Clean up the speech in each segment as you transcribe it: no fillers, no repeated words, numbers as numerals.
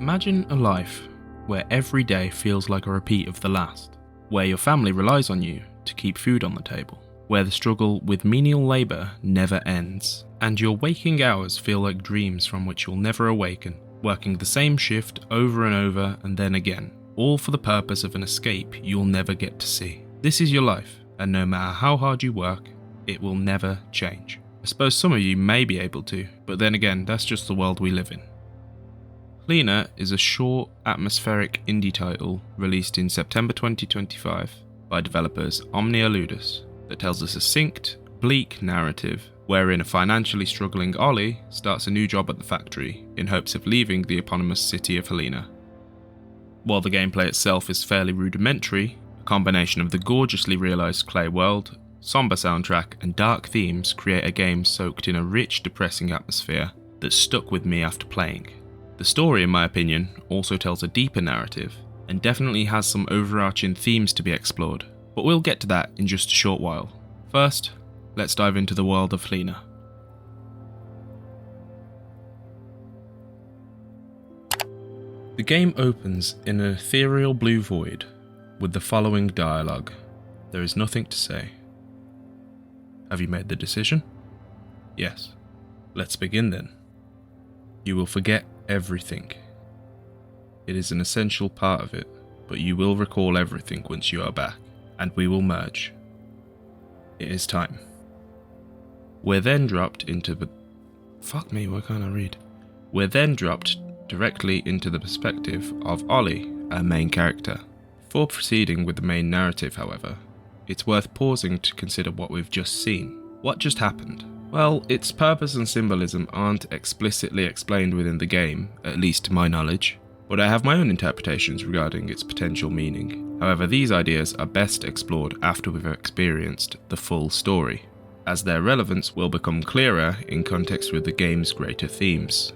Imagine a life where every day feels like a repeat of the last, where your family relies on you to keep food on the table, where the struggle with menial labour never ends, and your waking hours feel like dreams from which you'll never awaken, working the same shift over and over and then again, all for the purpose of an escape you'll never get to see. This is your life, and no matter how hard you work, it will never change. I suppose some of you may be able to, but then again, that's just the world we live in. Hlina is a short, atmospheric indie title released in September 2025 by developers Omnia Ludus that tells a succinct, bleak narrative wherein a financially struggling Ollie starts a new job at the factory in hopes of leaving the eponymous city of Hlina. While the gameplay itself is fairly rudimentary, a combination of the gorgeously realised clay world, somber soundtrack and dark themes create a game soaked in a rich, depressing atmosphere that stuck with me after playing. The story, in my opinion, also tells a deeper narrative, and definitely has some overarching themes to be explored, but we'll get to that in just a short while. First, let's dive into the world of Hlina. The game opens in an ethereal blue void, with the following dialogue. There is nothing to say. Have you made the decision? Yes. Let's begin then. You will forget everything. It is an essential part of it, but you will recall everything once you are back, and we will merge. It is time. We're then dropped into the... Fuck me, why can't I read? We're then dropped directly into the perspective of Ollie, our main character. Before proceeding with the main narrative, however, it's worth pausing to consider what we've just seen. What just happened? Well, its purpose and symbolism aren't explicitly explained within the game, at least to my knowledge, but I have my own interpretations regarding its potential meaning. However, these ideas are best explored after we've experienced the full story, as their relevance will become clearer in context with the game's greater themes.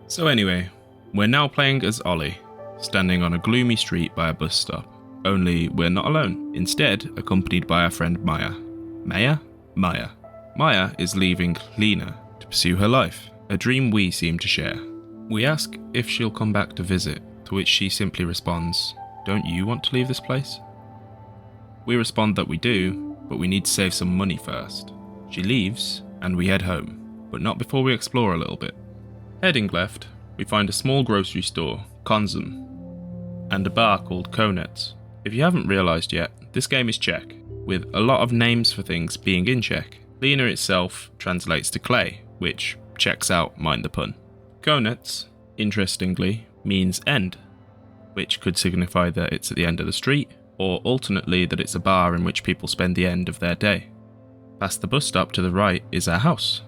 So anyway, we're now playing as Ollie, standing on a gloomy street by a bus stop, only we're not alone, instead accompanied by our friend Maya. Maya. Maya is leaving Hlina to pursue her life, a dream we seem to share. We ask if she'll come back to visit, to which she simply responds, "Don't you want to leave this place?" We respond that we do, but we need to save some money first. She leaves, and we head home, but not before we explore a little bit. Heading left, we find a small grocery store, Konsum, and a bar called Konets. If you haven't realised yet, this game is Czech, with a lot of names for things being in Czech. Hlina itself translates to clay, which checks out, mind the pun. Konets, interestingly, means end, which could signify that it's at the end of the street, or alternately that it's a bar in which people spend the end of their day. Past the bus stop to the right is our house.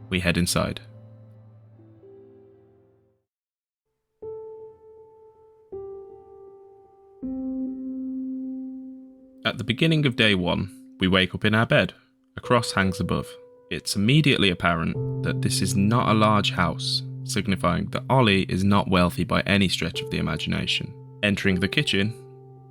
We head inside. At the beginning of day one, we wake up in our bed. A cross hangs above. It's immediately apparent that this is not a large house, signifying that Ollie is not wealthy by any stretch of the imagination. Entering the kitchen,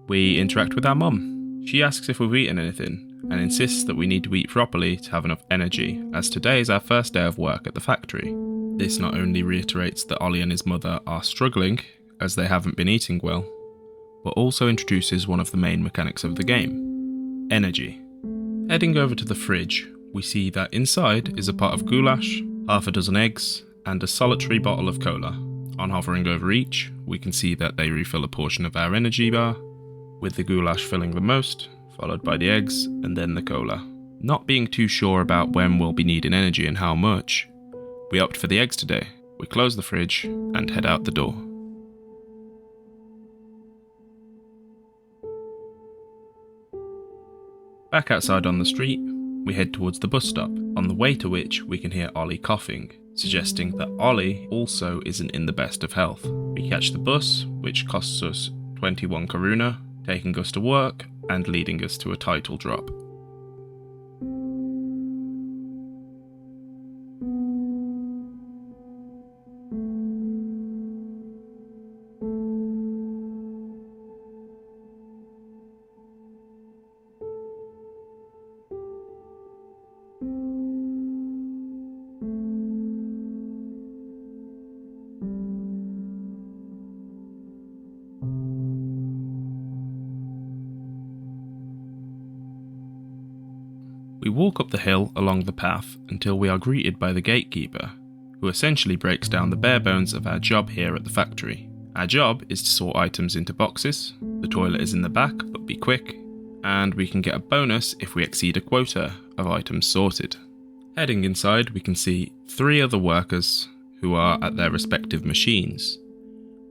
we interact with our mum. She asks if we've eaten anything, and insists that we need to eat properly to have enough energy, as today is our first day of work at the factory. This not only reiterates that Ollie and his mother are struggling, as they haven't been eating well, but also introduces one of the main mechanics of the game: energy. Heading over to the fridge, we see that inside is a pot of goulash, half a dozen eggs, and a solitary bottle of cola. On hovering over each, we can see that they refill a portion of our energy bar, with the goulash filling the most, followed by the eggs, and then the cola. Not being too sure about when we'll be needing energy and how much, we opt for the eggs today. We close the fridge and head out the door. Back outside on the street, we head towards the bus stop, on the way to which we can hear Ollie coughing, suggesting that Ollie also isn't in the best of health. We catch the bus, which costs us 21 koruna, taking us to work and leading us to a title drop. We walk up the hill along the path until we are greeted by the gatekeeper, who essentially breaks down the bare bones of our job here at the factory. Our job is to sort items into boxes, the toilet is in the back, but be quick, and we can get a bonus if we exceed a quota of items sorted. Heading inside, we can see 3 other workers who are at their respective machines,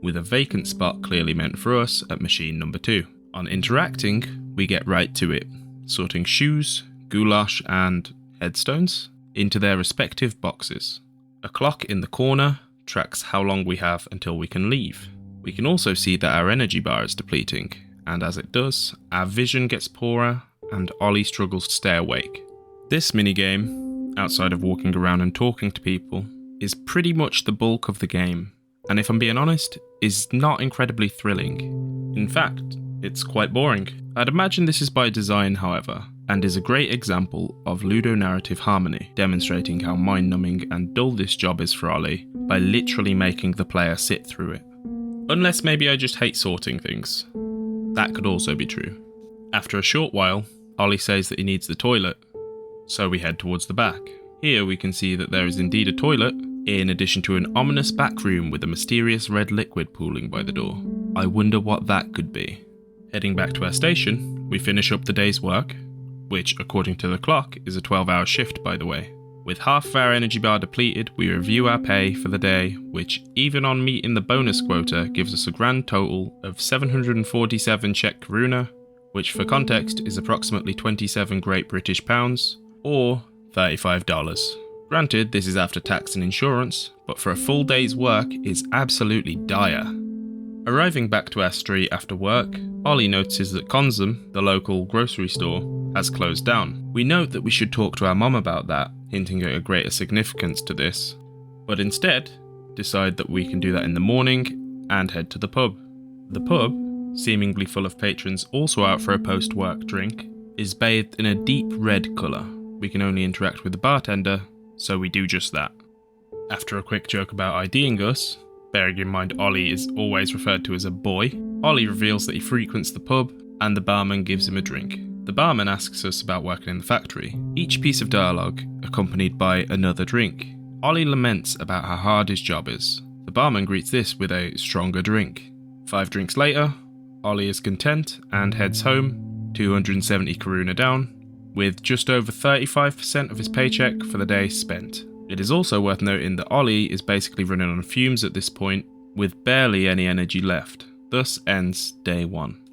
with a vacant spot clearly meant for us at machine number 2. On interacting, we get right to it, sorting shoes, goulash and headstones into their respective boxes. A clock in the corner tracks how long we have until we can leave. We can also see that our energy bar is depleting, and as it does, our vision gets poorer and Ollie struggles to stay awake. This minigame, outside of walking around and talking to people, is pretty much the bulk of the game, and if I'm being honest, is not incredibly thrilling. In fact, it's quite boring. I'd imagine this is by design, however, and is a great example of ludonarrative harmony, demonstrating how mind-numbing and dull this job is for Ollie by literally making the player sit through it. Unless maybe I just hate sorting things. That could also be true. After a short while, Ollie says that he needs the toilet, so we head towards the back. Here we can see that there is indeed a toilet, in addition to an ominous back room with a mysterious red liquid pooling by the door. I wonder what that could be. Heading back to our station, we finish up the day's work, which, according to the clock, is a 12-hour shift, by the way. With half of our energy bar depleted, we review our pay for the day, which, even on meeting the bonus quota, gives us a grand total of 747 Czech koruna, which for context is approximately 27 Great British pounds, or $35. Granted, this is after tax and insurance, but for a full day's work is absolutely dire. Arriving back to our street after work, Ollie notices that Konsum, the local grocery store, has closed down. We note that we should talk to our mum about that, hinting at a greater significance to this, but instead decide that we can do that in the morning and head to the pub. The pub, seemingly full of patrons also out for a post-work drink, is bathed in a deep red colour. We can only interact with the bartender, so we do just that. After a quick joke about IDing us, bearing in mind Ollie is always referred to as a boy, Ollie reveals that he frequents the pub and the barman gives him a drink. The barman asks us about working in the factory, each piece of dialogue accompanied by another drink. Ollie laments about how hard his job is. The barman greets this with a stronger drink. 5 drinks later, Ollie is content and heads home, 270 koruna down, with just over 35% of his paycheck for the day spent. It is also worth noting that Ollie is basically running on fumes at this point, with barely any energy left. Thus ends day 1.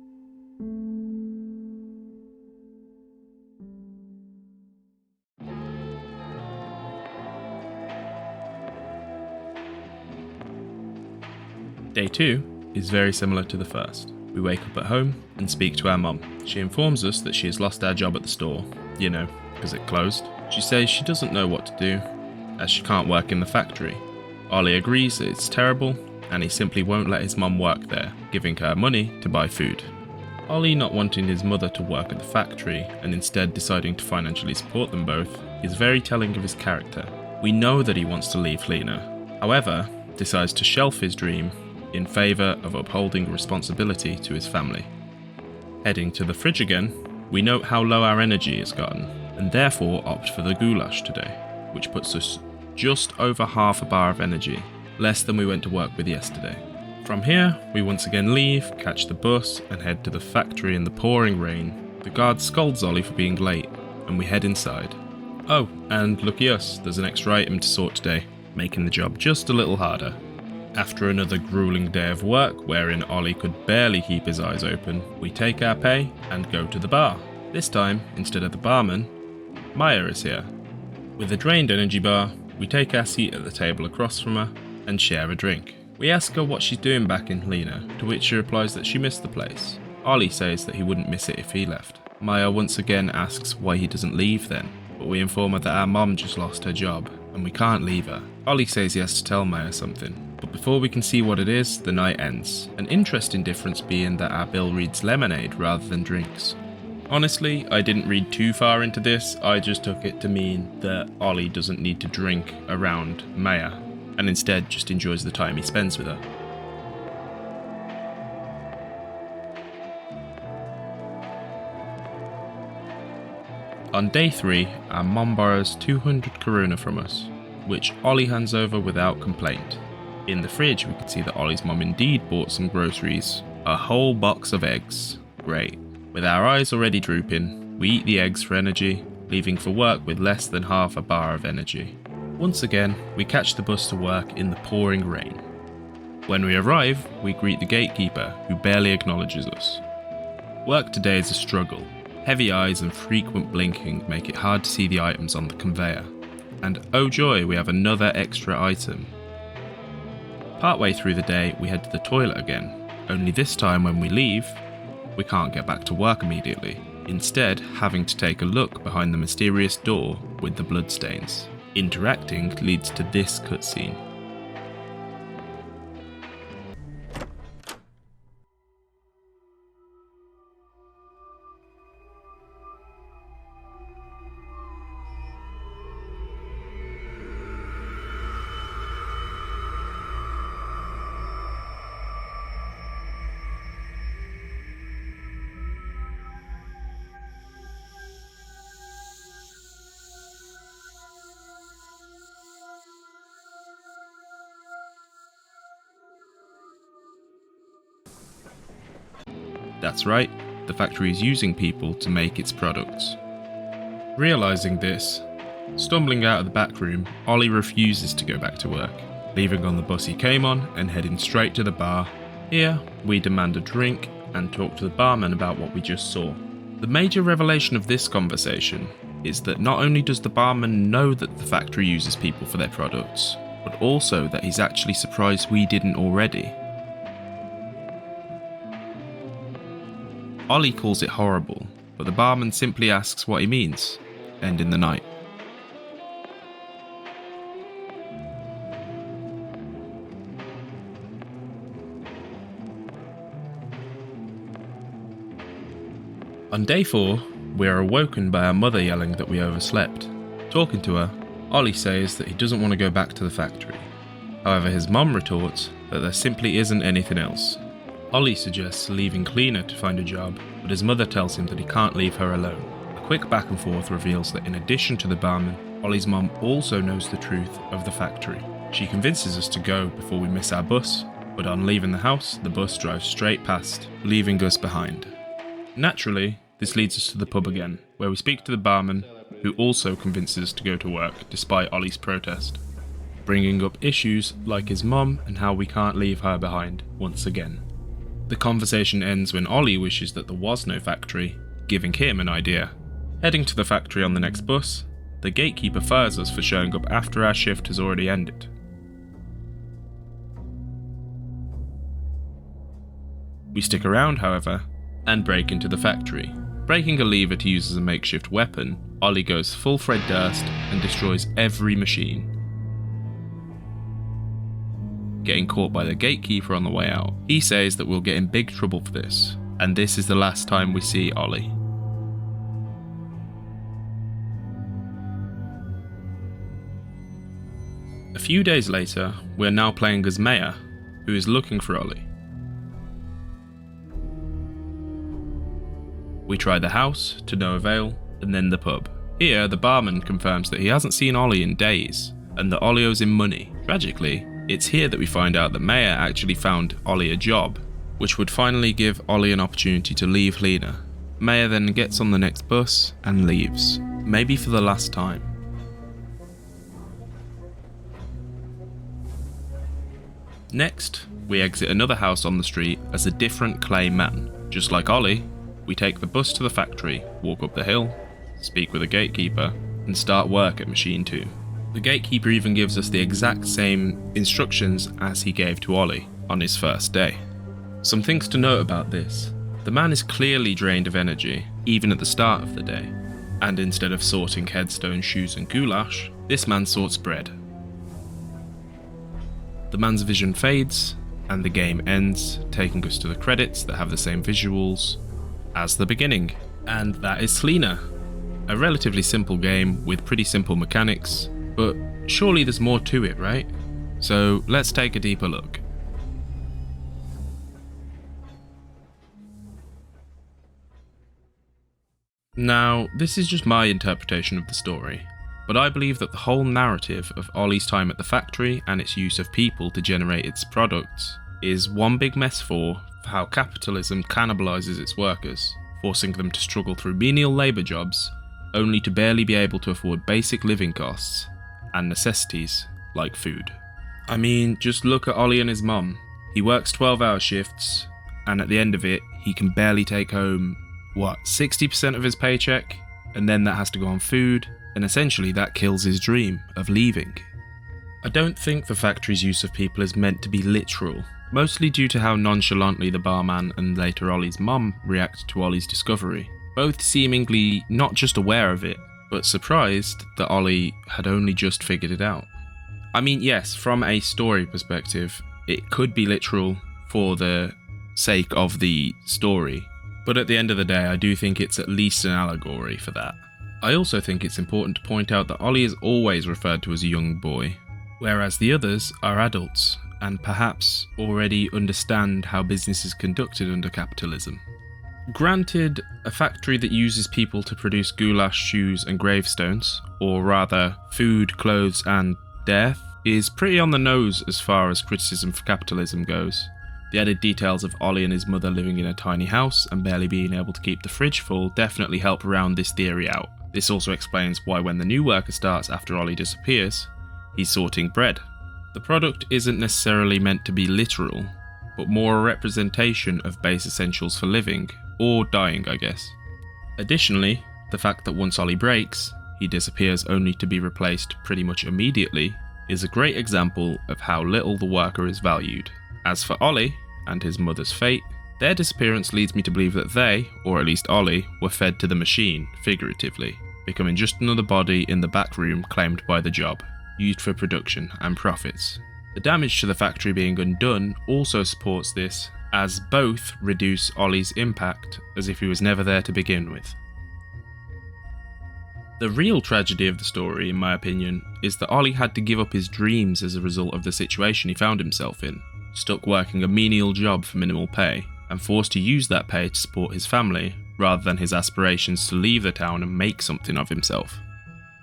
Day 2 is very similar to the first. We wake up at home and speak to our mum. She informs us that she has lost our job at the store, because it closed. She says she doesn't know what to do, as she can't work in the factory. Ollie agrees that it's terrible, and he simply won't let his mum work there, giving her money to buy food. Ollie not wanting his mother to work at the factory, and instead deciding to financially support them both, is very telling of his character. We know that he wants to leave Hlina, however, decides to shelf his dream in favour of upholding responsibility to his family. Heading to the fridge again, we note how low our energy has gotten, and therefore opt for the goulash today, which puts us just over half a bar of energy, less than we went to work with yesterday. From here, we once again leave, catch the bus, and head to the factory in the pouring rain. The guard scolds Ollie for being late, and we head inside. Oh, and looky us, there's an extra item to sort today, making the job just a little harder. After another grueling day of work, wherein Ollie could barely keep his eyes open, we take our pay and go to the bar. This time, instead of the barman, Maya is here. With a drained energy bar, we take our seat at the table across from her and share a drink. We ask her what she's doing back in Hlina, to which she replies that she missed the place. Ollie says that he wouldn't miss it if he left. Maya once again asks why he doesn't leave then, but we inform her that our mom just lost her job, and we can't leave her. Ollie says he has to tell Maya something, but before we can see what it is, the night ends. An interesting difference being that our bill reads lemonade rather than drinks. Honestly, I didn't read too far into this, I just took it to mean that Ollie doesn't need to drink around Maya, and instead just enjoys the time he spends with her. On day 3, our mom borrows 200 koruna from us, which Ollie hands over without complaint. In the fridge we can see that Ollie's mom indeed bought some groceries, a whole box of eggs. Great. With our eyes already drooping, we eat the eggs for energy, leaving for work with less than half a bar of energy. Once again, we catch the bus to work in the pouring rain. When we arrive, we greet the gatekeeper, who barely acknowledges us. Work today is a struggle. Heavy eyes and frequent blinking make it hard to see the items on the conveyor. And oh joy, we have another extra item. Partway through the day, we head to the toilet again, only this time when we leave, we can't get back to work immediately, instead having to take a look behind the mysterious door with the bloodstains. Interacting leads to this cutscene. That's right, the factory is using people to make its products. Realising this, stumbling out of the back room, Ollie refuses to go back to work, leaving on the bus he came on and heading straight to the bar. Here, we demand a drink and talk to the barman about what we just saw. The major revelation of this conversation is that not only does the barman know that the factory uses people for their products, but also that he's actually surprised we didn't already. Ollie calls it horrible, but the barman simply asks what he means, ending the night. On day 4, we are awoken by our mother yelling that we overslept. Talking to her, Ollie says that he doesn't want to go back to the factory. However, his mum retorts that there simply isn't anything else. Ollie suggests leaving Hlina to find a job, but his mother tells him that he can't leave her alone. A quick back and forth reveals that in addition to the barman, Ollie's mum also knows the truth of the factory. She convinces us to go before we miss our bus, but on leaving the house, the bus drives straight past, leaving us behind. Naturally, this leads us to the pub again, where we speak to the barman, who also convinces us to go to work despite Ollie's protest, bringing up issues like his mum and how we can't leave her behind once again. The conversation ends when Ollie wishes that there was no factory, giving him an idea. Heading to the factory on the next bus, the gatekeeper fires us for showing up after our shift has already ended. We stick around, however, and break into the factory. Breaking a lever to use as a makeshift weapon, Ollie goes full Fred Durst and destroys every machine. Getting caught by the gatekeeper on the way out, he says that we'll get in big trouble for this, and this is the last time we see Ollie. A few days later, we're now playing as Maya, who is looking for Ollie. We try the house, to no avail, and then the pub. Here, the barman confirms that he hasn't seen Ollie in days, and that Ollie owes him money. Tragically, it's here that we find out that Maya actually found Ollie a job, which would finally give Ollie an opportunity to leave Hlina. Maya then gets on the next bus and leaves, maybe for the last time. Next, we exit another house on the street as a different clay man. Just like Ollie, we take the bus to the factory, walk up the hill, speak with the gatekeeper, and start work at Machine 2. The gatekeeper even gives us the exact same instructions as he gave to Ollie on his first day. Some things to note about this. The man is clearly drained of energy, even at the start of the day. And instead of sorting headstones, shoes and goulash, this man sorts bread. The man's vision fades, and the game ends, taking us to the credits that have the same visuals as the beginning. And that is Hlina. A relatively simple game with pretty simple mechanics, but surely there's more to it, right? So let's take a deeper look. Now, this is just my interpretation of the story, but I believe that the whole narrative of Ollie's time at the factory and its use of people to generate its products is one big metaphor for how capitalism cannibalizes its workers, forcing them to struggle through menial labour jobs only to barely be able to afford basic living costs and necessities like food. I mean, just look at Ollie and his mum. He works 12-hour shifts, and at the end of it, he can barely take home 60% of his paycheck, and then that has to go on food, and essentially that kills his dream of leaving. I don't think the factory's use of people is meant to be literal, mostly due to how nonchalantly the barman and later Ollie's mum react to Ollie's discovery, both seemingly not just aware of it, but surprised that Ollie had only just figured it out. I mean, yes, from a story perspective, it could be literal for the sake of the story, but at the end of the day, I do think it's at least an allegory for that. I also think it's important to point out that Ollie is always referred to as a young boy, whereas the others are adults and perhaps already understand how business is conducted under capitalism. Granted, a factory that uses people to produce goulash, shoes and gravestones, or rather food, clothes and death, is pretty on the nose as far as criticism for capitalism goes. The added details of Ollie and his mother living in a tiny house and barely being able to keep the fridge full definitely help round this theory out. This also explains why when the new worker starts after Ollie disappears, he's sorting bread. The product isn't necessarily meant to be literal, but more a representation of base essentials for living, or dying I guess. Additionally, the fact that once Ollie breaks, he disappears only to be replaced pretty much immediately, is a great example of how little the worker is valued. As for Ollie and his mother's fate, their disappearance leads me to believe that they, or at least Ollie, were fed to the machine, figuratively, becoming just another body in the back room claimed by the job, used for production and profits. The damage to the factory being undone also supports this, as both reduce Ollie's impact as if he was never there to begin with. The real tragedy of the story, in my opinion, is that Ollie had to give up his dreams as a result of the situation he found himself in, stuck working a menial job for minimal pay, and forced to use that pay to support his family, rather than his aspirations to leave the town and make something of himself.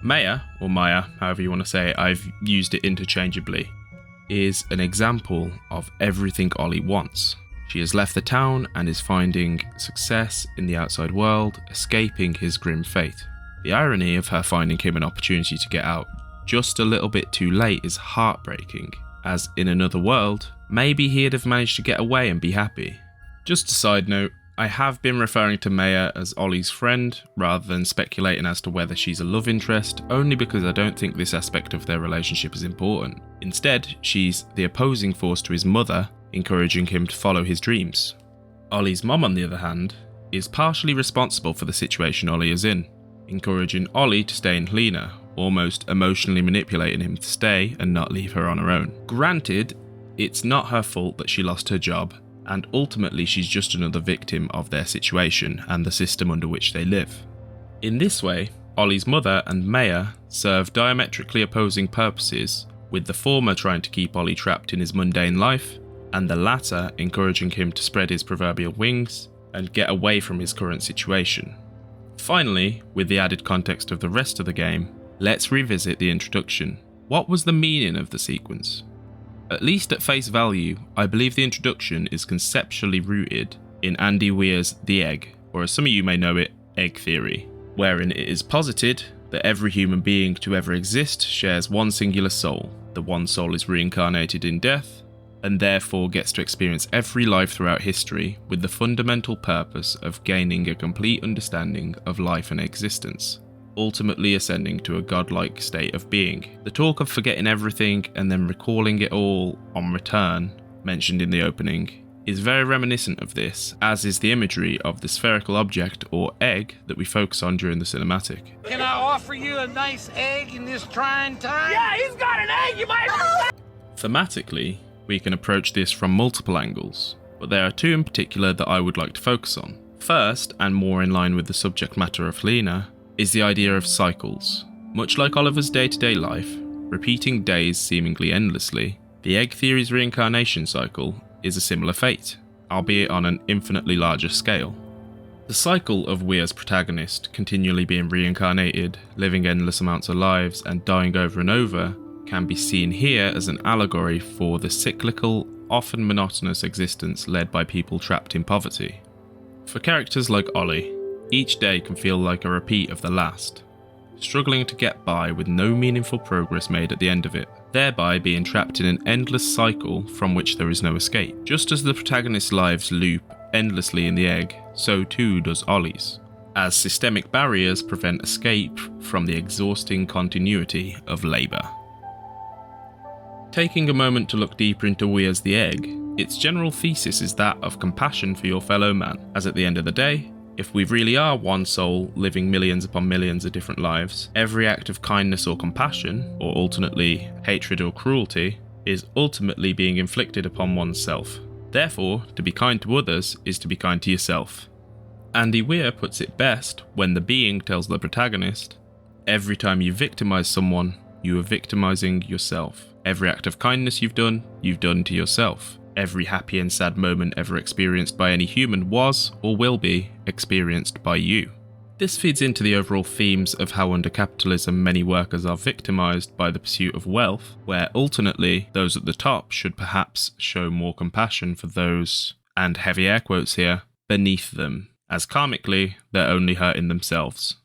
Maya, or Maya, however you want to say it, I've used it interchangeably, is an example of everything Ollie wants. She has left the town and is finding success in the outside world, escaping his grim fate. The irony of her finding him an opportunity to get out just a little bit too late is heartbreaking, as in another world, maybe he'd have managed to get away and be happy. Just a side note, I have been referring to Maya as Ollie's friend, rather than speculating as to whether she's a love interest, only because I don't think this aspect of their relationship is important. Instead, she's the opposing force to his mother, encouraging him to follow his dreams. Ollie's mum, on the other hand, is partially responsible for the situation Ollie is in, encouraging Ollie to stay in Hlina, almost emotionally manipulating him to stay and not leave her on her own. Granted, it's not her fault that she lost her job, and ultimately she's just another victim of their situation and the system under which they live. In this way, Ollie's mother and Maya serve diametrically opposing purposes, with the former trying to keep Ollie trapped in his mundane life, and the latter encouraging him to spread his proverbial wings and get away from his current situation. Finally, with the added context of the rest of the game, let's revisit the introduction. What was the meaning of the sequence? At least at face value, I believe the introduction is conceptually rooted in Andy Weir's The Egg, or as some of you may know it, egg theory, wherein it is posited that every human being to ever exist shares one singular soul. The one soul is reincarnated in death, and therefore gets to experience every life throughout history with the fundamental purpose of gaining a complete understanding of life and existence, ultimately ascending to a godlike state of being. The talk of forgetting everything and then recalling it all on return, mentioned in the opening, is very reminiscent of this, as is the imagery of the spherical object or egg that we focus on during the cinematic. Can I offer you a nice egg in this trying time? Yeah, he's got an egg, you might... Thematically, we can approach this from multiple angles, but there are two in particular that I would like to focus on. First, and more in line with the subject matter of Hlina, is the idea of cycles. Much like Oliver's day-to-day life, repeating days seemingly endlessly, the egg theory's reincarnation cycle is a similar fate, albeit on an infinitely larger scale. The cycle of we as protagonist continually being reincarnated, living endless amounts of lives and dying over and over can be seen here as an allegory for the cyclical, often monotonous existence led by people trapped in poverty. For characters like Ollie, each day can feel like a repeat of the last, struggling to get by with no meaningful progress made at the end of it, thereby being trapped in an endless cycle from which there is no escape. Just as the protagonist's lives loop endlessly in the egg, so too does Ollie's, as systemic barriers prevent escape from the exhausting continuity of labour. Taking a moment to look deeper into We as the Egg, its general thesis is that of compassion for your fellow man, as at the end of the day, if we really are one soul living millions upon millions of different lives, every act of kindness or compassion, or alternately hatred or cruelty, is ultimately being inflicted upon oneself. Therefore, to be kind to others is to be kind to yourself. Andy Weir puts it best when the being tells the protagonist, every time you victimize someone, you are victimizing yourself. Every act of kindness you've done to yourself. Every happy and sad moment ever experienced by any human was, or will be, experienced by you. This feeds into the overall themes of how under capitalism many workers are victimized by the pursuit of wealth, where alternately those at the top should perhaps show more compassion for those, and heavy air quotes here, beneath them, as karmically they're only hurting themselves.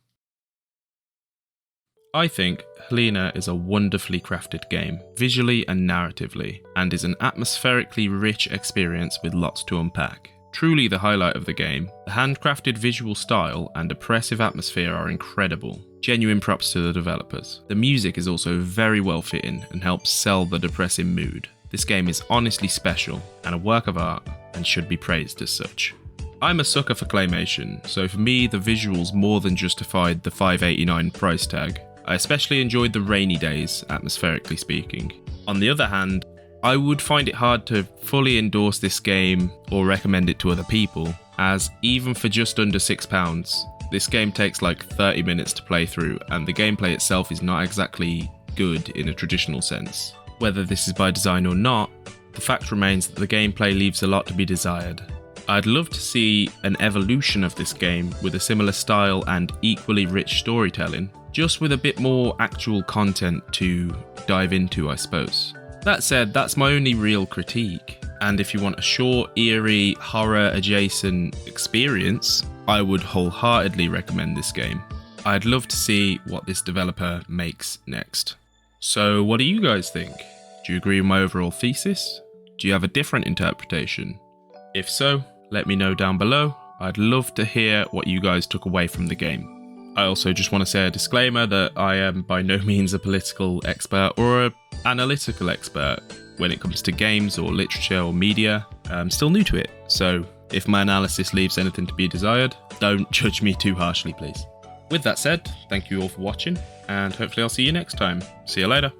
I think Hlina is a wonderfully crafted game, visually and narratively, and is an atmospherically rich experience with lots to unpack. Truly the highlight of the game, the handcrafted visual style and oppressive atmosphere are incredible. Genuine props to the developers. The music is also very well fitting and helps sell the depressing mood. This game is honestly special and a work of art and should be praised as such. I'm a sucker for claymation, so for me the visuals more than justified the $5.89 price tag. I especially enjoyed the rainy days, atmospherically speaking. On the other hand, I would find it hard to fully endorse this game or recommend it to other people, as even for just under £6, this game takes like 30 minutes to play through and the gameplay itself is not exactly good in a traditional sense. Whether this is by design or not, the fact remains that the gameplay leaves a lot to be desired. I'd love to see an evolution of this game with a similar style and equally rich storytelling, just with a bit more actual content to dive into, I suppose. That said, that's my only real critique, and if you want a short, eerie, horror-adjacent experience, I would wholeheartedly recommend this game. I'd love to see what this developer makes next. So what do you guys think? Do you agree with my overall thesis? Do you have a different interpretation? If so, let me know down below. I'd love to hear what you guys took away from the game. I also just want to say a disclaimer that I am by no means a political expert or an analytical expert when it comes to games or literature or media. I'm still new to it, so if my analysis leaves anything to be desired, don't judge me too harshly, please. With that said, thank you all for watching, and hopefully I'll see you next time. See you later.